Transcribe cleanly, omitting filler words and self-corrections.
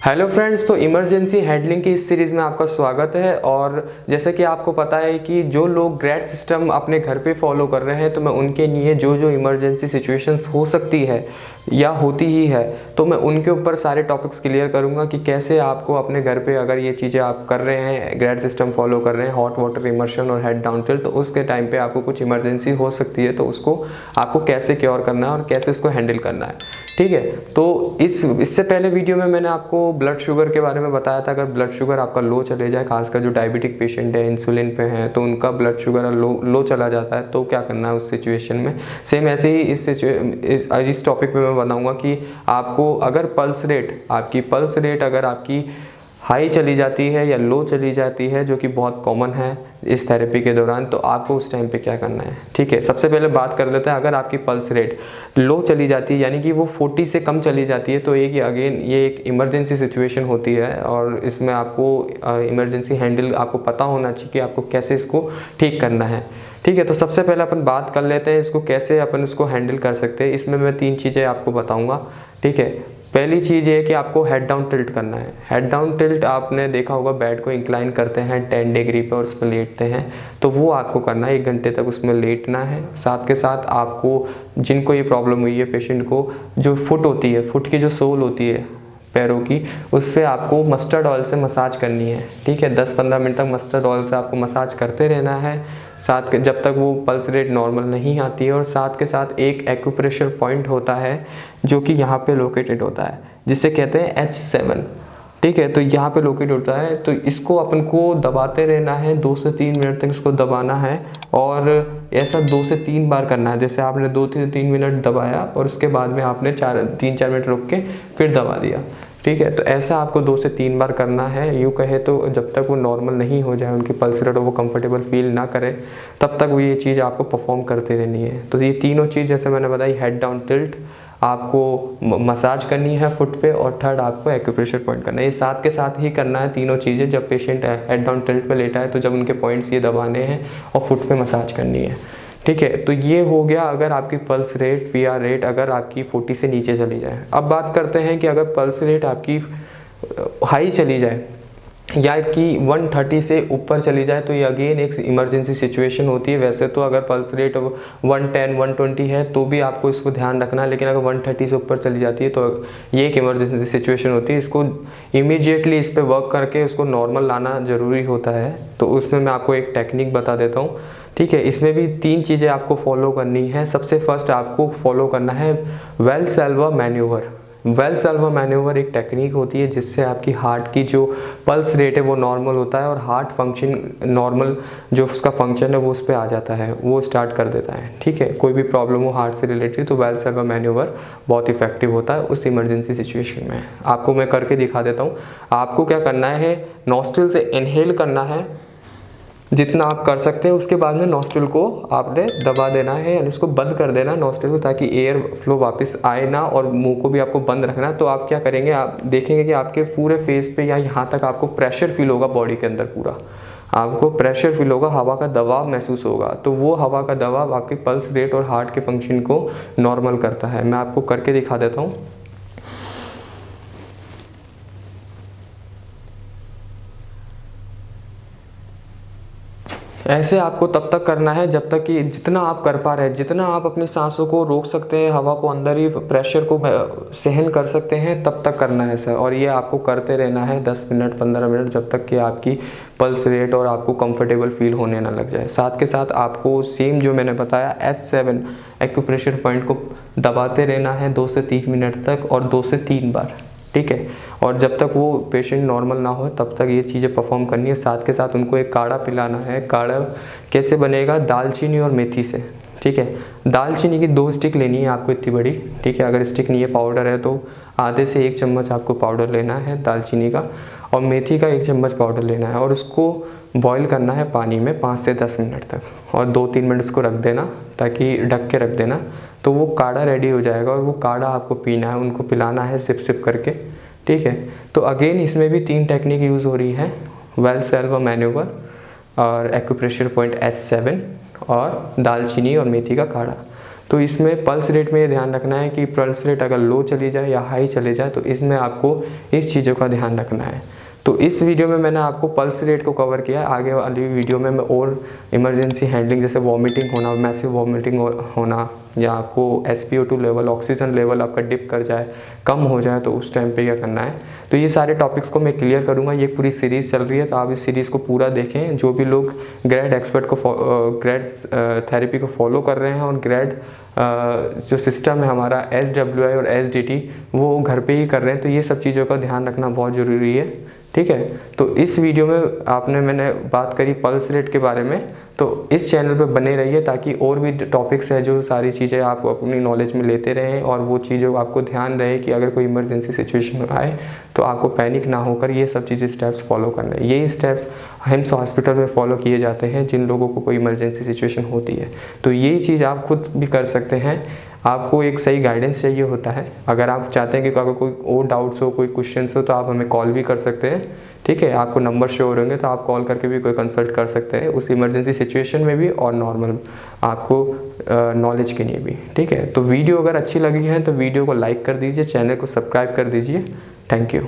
Hello friends, तो emergency handling की इस सीरीज़ में आपका स्वागत है। और जैसे कि आपको पता है कि जो लोग ग्रैड सिस्टम अपने घर पे फॉलो कर रहे हैं, तो मैं उनके लिए जो जो इमरजेंसी सिचुएशंस हो सकती है या होती ही है, तो मैं उनके ऊपर सारे टॉपिक्स क्लियर करूंगा कि कैसे आपको अपने घर पे अगर ये चीज़ें आप कर रहे हैं, ग्रैड सिस्टम फॉलो कर रहे हैं, हॉट वाटर इमर्शन और हेड डाउन टिल्ट, तो उसके टाइम पे आपको कुछ इमरजेंसी हो सकती है, तो उसको आपको कैसे क्योर करना है और कैसे उसको हैंडल करना है। ठीक है, तो इससे पहले वीडियो में मैंने आपको ब्लड शुगर के बारे में बताया था। अगर ब्लड शुगर आपका लो चले जाए, खासकर जो डायबिटिक पेशेंट है, इंसुलिन पे हैं, तो उनका ब्लड शुगर लो चला जाता है, तो क्या करना है उस सिचुएशन में। सेम ऐसे ही इस टॉपिक पे मैं बताऊंगा कि आपको अगर पल्स रेट अगर आपकी हाई चली जाती है या लो चली जाती है, जो कि बहुत कॉमन है इस थेरेपी के दौरान, तो आपको उस टाइम पे क्या करना है। ठीक है, सबसे पहले बात कर लेते हैं। अगर आपकी पल्स रेट लो चली जाती है, यानी कि वो 40 से कम चली जाती है, तो ये एक इमरजेंसी सिचुएशन होती है और इसमें आपको इमरजेंसी हैंडल आपको पता होना चाहिए कि आपको कैसे इसको ठीक करना है। ठीक है, तो सबसे पहले अपन बात कर लेते हैं इसको कैसे अपन इसको हैंडल कर सकते हैं। इसमें मैं 3 चीज़ें आपको बताऊँगा। ठीक है, पहली चीज़ ये है कि आपको हेड डाउन टिल्ट करना है। हेड डाउन टिल्ट आपने देखा होगा, बेड को इंक्लाइन करते हैं 10 डिग्री पे और उस पर लेटते हैं, तो वो आपको करना है। 1 घंटे तक उसमें लेटना है। साथ के साथ आपको, जिनको ये प्रॉब्लम हुई है पेशेंट को, जो फुट होती है, फुट की जो सोल होती है पैरों की, उस पर आपको मस्टर्ड ऑयल से मसाज करनी है। ठीक है, 10-15 मिनट तक मस्टर्ड ऑयल से आपको मसाज करते रहना है, साथ के जब तक वो पल्स रेट नॉर्मल नहीं आती है। और साथ के साथ एक एक्यूप्रेशर पॉइंट होता है जो कि यहाँ पे लोकेटेड होता है, जिसे कहते हैं H7। ठीक है, तो यहाँ पे लोकेट होता है, तो इसको अपन को दबाते रहना है। 2 से 3 मिनट तक इसको दबाना है और ऐसा 2 से 3 बार करना है। जैसे आपने 2 से 3 मिनट दबाया और उसके बाद में आपने 3-4 मिनट रुक के फिर दबा दिया। ठीक है, तो ऐसा आपको 2 से 3 बार करना है। यूँ कहे तो जब तक वो नॉर्मल नहीं हो जाए, उनकी पल्स रेट वो कंफर्टेबल फील ना करे, तब तक वो ये चीज़ आपको परफॉर्म करते रहनी है। तो ये तीनों चीज़ जैसे मैंने बताई, हेड डाउन टिल्ट, आपको मसाज करनी है फुट पे, और थर्ड आपको एक्यूप्रेशर पॉइंट करना है। ये साथ के साथ ही करना है तीनों चीज़ें। जब पेशेंट हेड डाउन टिल्ट पे लेटा है, तो जब उनके पॉइंट्स ये दबाने हैं और फुट पे मसाज करनी है। ठीक है, तो ये हो गया अगर आपकी पल्स रेट, पीआर रेट अगर आपकी 40 से नीचे चली जाए। अब बात करते हैं कि अगर पल्स रेट आपकी हाई चली जाए या कि 130 से ऊपर चली जाए, तो ये अगेन एक इमरजेंसी सिचुएशन होती है। वैसे तो अगर पल्स रेट 110, 120 है तो भी आपको इसको ध्यान रखना है, लेकिन अगर 130 से ऊपर चली जाती है तो ये एक इमरजेंसी सिचुएशन होती है। इसको इमीडिएटली इस पर वर्क करके उसको नॉर्मल लाना ज़रूरी होता है। तो उसमें मैं आपको एक टेक्निक बता देता हूँ। ठीक है, इसमें भी 3 चीज़ें आपको फॉलो करनी है। सबसे फर्स्ट आपको फॉलो करना है वेल्सेल्वा मैन्यूवर। वेल्सेल्वा मैन्यूवर एक टेक्निक होती है जिससे आपकी हार्ट की जो पल्स रेट है वो नॉर्मल होता है और हार्ट फंक्शन नॉर्मल, जो उसका फंक्शन है वो उस पर आ जाता है, वो स्टार्ट कर देता है। ठीक है, कोई भी प्रॉब्लम हो हार्ट से रिलेटेड, तो वेल्सेल्वा मैन्यूवर बहुत इफेक्टिव होता है उस इमरजेंसी सिचुएशन में। आपको मैं करके दिखा देता हूँ। आपको क्या करना है, नॉस्ट्रिल से इनहेल करना है जितना आप कर सकते हैं। उसके बाद में नॉस्ट्रिल को आपने दबा देना है, यानी इसको बंद कर देना नॉस्ट्रिल को, ताकि एयर फ्लो वापस आए ना, और मुंह को भी आपको बंद रखना है। तो आप क्या करेंगे, आप देखेंगे कि आपके पूरे फेस पे या यहाँ तक आपको प्रेशर फील होगा, बॉडी के अंदर पूरा आपको प्रेशर फील होगा, हवा का दबाव महसूस होगा। तो वो हवा का दबाव आपके पल्स रेट और हार्ट के फंक्शन को नॉर्मल करता है। मैं आपको करके दिखा देता हूँ। ऐसे आपको तब तक करना है जब तक कि जितना आप कर पा रहे हैं, जितना आप अपनी सांसों को रोक सकते हैं, हवा को अंदर ही प्रेशर को सहन कर सकते हैं, तब तक करना है सर। और ये आपको करते रहना है 10 मिनट 15 मिनट, जब तक कि आपकी पल्स रेट और आपको कंफर्टेबल फील होने ना लग जाए। साथ के साथ आपको सेम जो मैंने बताया H7 एक्यूप्रेशर पॉइंट को दबाते रहना है 2 से 3 मिनट तक, और 2 से 3 बार। ठीक है, और जब तक वो पेशेंट नॉर्मल ना हो तब तक ये चीज़ें परफॉर्म करनी है। साथ के साथ उनको एक काढ़ा पिलाना है। काढ़ा कैसे बनेगा, दालचीनी और मेथी से। ठीक है, दालचीनी की 2 स्टिक लेनी है आपको, इतनी बड़ी। ठीक है, अगर स्टिक नहीं है, पाउडर है, तो आधे से 1 चम्मच आपको पाउडर लेना है दालचीनी का, और मेथी का 1 चम्मच पाउडर लेना है, और उसको बॉईल करना है पानी में 5 से 10 मिनट तक, और 2-3 मिनट इसको रख देना, ताकि ढक के रख देना, तो वो काढ़ा रेडी हो जाएगा। और वो काढ़ा आपको पीना है, उनको पिलाना है सिप सिप करके। ठीक है, तो अगेन इसमें भी 3 टेक्निक यूज़ हो रही है, वेल्सेल्वा मैन्यूवर और एक्यूप्रेशर पॉइंट H7 और दालचीनी और मेथी का काढ़ा। तो इसमें पल्स रेट में ये ध्यान रखना है कि पल्स रेट अगर लो चली जाए या हाई चले जाए तो इसमें आपको इस चीज़ों का ध्यान रखना है। तो इस वीडियो में मैंने आपको पल्स रेट को कवर किया है। आगे वाली वीडियो में मैं और इमरजेंसी हैंडलिंग जैसे वॉमिटिंग होना, मैसिव वॉमिटिंग होना, या आपको SpO2 लेवल, ऑक्सीजन लेवल आपका डिप कर जाए, कम हो जाए, तो उस टाइम पे क्या करना है, तो ये सारे टॉपिक्स को मैं क्लियर करूँगा। ये पूरी सीरीज़ चल रही है, तो आप इस सीरीज़ को पूरा देखें। जो भी लोग ग्रैड एक्सपर्ट को ग्रैड थेरेपी को फॉलो कर रहे हैं और ग्रैड जो सिस्टम है हमारा SWI और SDT वो घर पे ही कर रहे हैं, तो ये सब चीज़ों का ध्यान रखना बहुत ज़रूरी है। ठीक है, तो इस वीडियो में मैंने बात करी पल्स रेट के बारे में, तो इस चैनल पे बने रहिए ताकि और भी टॉपिक्स है जो सारी चीज़ें आप अपनी नॉलेज में लेते रहें, और वो चीज़ों आपको ध्यान रहे कि अगर कोई इमरजेंसी सिचुएशन आए तो आपको पैनिक ना होकर ये सब चीज़ें स्टेप्स फॉलो करने। यही स्टेप्स हिम्स हॉस्पिटल में फॉलो किए जाते हैं जिन लोगों को कोई इमरजेंसी सिचुएशन होती है। तो यही चीज़ आप खुद भी कर सकते हैं। आपको एक सही गाइडेंस चाहिए होता है। अगर आप चाहते हैं कि अगर कोई और डाउट्स हो, कोई क्वेश्चंस हो, तो आप हमें कॉल भी कर सकते हैं। ठीक है, आपको नंबर शो हो रहे होंगे, तो आप कॉल करके भी कोई कंसल्ट कर सकते हैं उस इमरजेंसी सिचुएशन में भी और नॉर्मल आपको नॉलेज के लिए भी। ठीक है, तो वीडियो अगर अच्छी लगी है तो वीडियो को लाइक कर दीजिए, चैनल को सब्सक्राइब कर दीजिए। Thank you.